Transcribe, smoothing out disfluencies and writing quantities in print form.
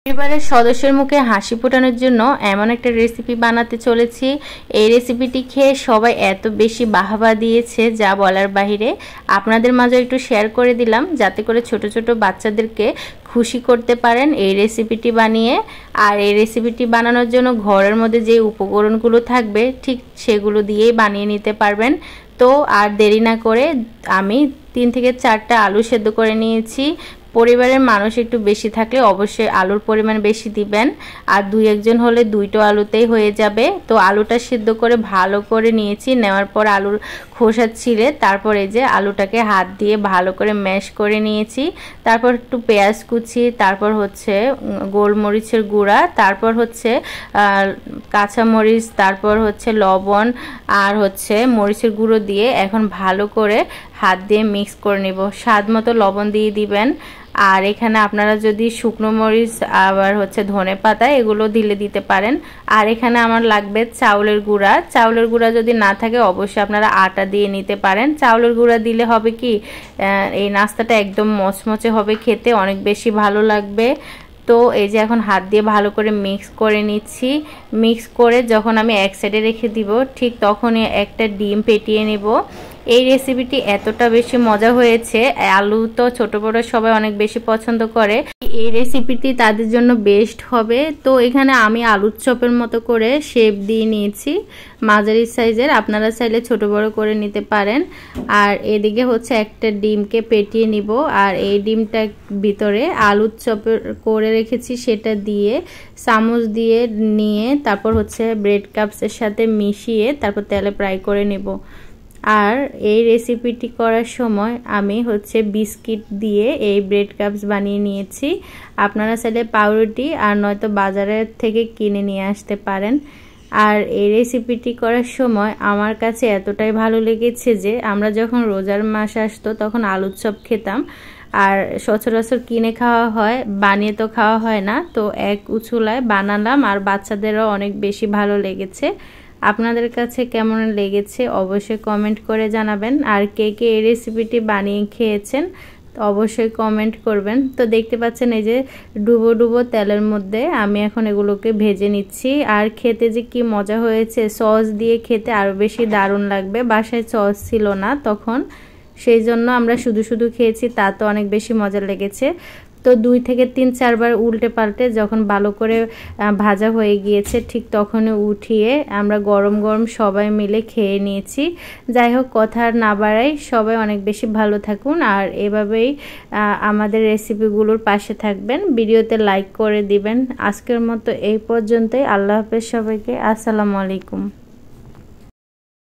পরিবারের সদস্যের মুখে হাসি ফোটানোর জন্য এমন একটা রেসিপি বানাতে চলেছি। এই রেসিপিটি খেয়ে সবাই এত বেশি বাহবা দিয়েছে যা বলার বাহিরে। আপনাদের মাঝে একটু শেয়ার করে দিলাম যাতে করে ছোট ছোট বাচ্চাদেরকে খুশি করতে পারেন এই রেসিপিটি বানিয়ে। আর এই রেসিপিটি বানানোর জন্য ঘরের মধ্যে যে উপকরণগুলো থাকবে ঠিক সেগুলো দিয়েই বানিয়ে নিতে পারবেন। তো আর দেরি না করে আমি 3 থেকে 4টা আলু সেদ্ধ করে নিয়েছি। পরিবারের মানুষ একটু বেশি থাকলে অবশ্যই আলুর পরিমাণ বেশি দিবেন, আর 2-1 জন হলে 2টো আলুতেই হয়ে যাবে। তো আলুটা সিদ্ধ করে ভালো করে নিয়েছি। নেওয়ার পর আলুর খোসা ছিলে তারপর এই যে আলুটাকে হাত দিয়ে ভালো করে ম্যাশ করে নিয়েছি। তারপর একটু পেঁয়াজ কুচি, তারপর হচ্ছে গোলমরিচের গুঁড়া, তারপর হচ্ছে কাঁচামরিচ, তারপর হচ্ছে লবণ আর হচ্ছে মরিচের গুঁড়ো দিয়ে এখন ভালো করে হাত দিয়ে মিক্স করে নেব। স্বাদ মতো লবণ দিয়ে দিবেন। আর এখানে আপনারা যদি শুকনো মরিচ আবার হচ্ছে ধনে পাতা এগুলো দিতে পারেন। আর এখানে আমার লাগবে চাউলের গুঁড়া। চাউলের গুঁড়া যদি না থাকে অবশ্যই আপনারা আটা দিয়ে নিতে পারেন। চাউলের গুঁড়া দিলে হবে কি এই নাস্তাটা একদম মচমচে হবে, খেতে অনেক বেশি ভালো লাগবে। তো এই যে এখন হাত দিয়ে ভালো করে মিক্স করে নিচ্ছি। মিক্স করে যখন আমি এক সাইডে রেখে দিব ঠিক তখনই একটা ডিম ফেটিয়ে নেব। এই রেসিপিটি এতটা বেশি মজা হয়েছে, আলু তো ছোট বড় সবাই অনেক বেশি পছন্দ করে। এই রেসিপিটি তাদের জন্য বেস্ট হবে। তো এখানে আমি আলুর চপের মতো করে শেপ দিয়ে নিয়েছি মাঝারি সাইজের, আপনারা চাইলে ছোট বড় করে নিতে পারেন। আর এদিকে হচ্ছে একটা ডিমকে পেটিয়ে নিব, আর এই ডিমটার ভিতরে আলুর চপের করে রেখেছি সেটা দিয়ে চামচ দিয়ে নিয়ে তারপর হচ্ছে ব্রেড কাপসের সাথে মিশিয়ে তারপর তেলে ফ্রাই করে নেব। আর এই রেসিপিটি করার সময় আমি হচ্ছে বিস্কিট দিয়ে এই ব্রেড কাপস বানিয়ে নিয়েছি। আপনারা চাইলে পাউরুটি আর নয়তো বাজারের থেকে কিনে নিয়ে আসতে পারেন। আর এই রেসিপিটি করার সময় আমার কাছে এতটাই ভালো লেগেছে যে আমরা যখন রোজার মাস আসতো তখন আলুর চপ খেতাম, আর সচরাচর কিনে খাওয়া হয়, বানিয়ে তো খাওয়া হয় না। তো এক উছুলায় বানালাম আর বাচ্চাদেরও অনেক বেশি ভালো লেগেছে। আপনাদের কাছে কেমন লেগেছে অবশ্যই কমেন্ট করে জানাবেন। আর কে কে এই রেসিপিটি বানিয়ে খেয়েছেন অবশ্যই কমেন্ট করবেন। তো দেখতে পাচ্ছেন এই যে ডুবো ডুবো তেলের মধ্যে আমি এখন এগুলোকে ভেজে নিচ্ছি। আর খেতে যে কি মজা হয়েছে, সস দিয়ে খেতে আরও বেশি দারুণ লাগবে। বাসায় সস ছিল না তখন, সেই জন্য আমরা শুধু শুধু খেয়েছি, তা তো অনেক বেশি মজা লেগেছে। তো 2 থেকে 3-4 বার উল্টে পাল্টে যখন ভালো করে ভাজা হয়ে গিয়েছে ঠিক তখনই উঠিয়ে আমরা গরম গরম সবাই মিলে খেয়ে নিয়েছি। যাই হোক, কথা আর না বাড়াই, সবাই অনেক বেশি ভালো থাকুন আর এভাবেই আমাদের রেসিপিগুলোর পাশে থাকবেন। ভিডিওতে লাইক করে দিবেন। আজকের মতো এই পর্যন্তই। আল্লাহ হাফেজ সবাইকে। আসসালামু আলাইকুম।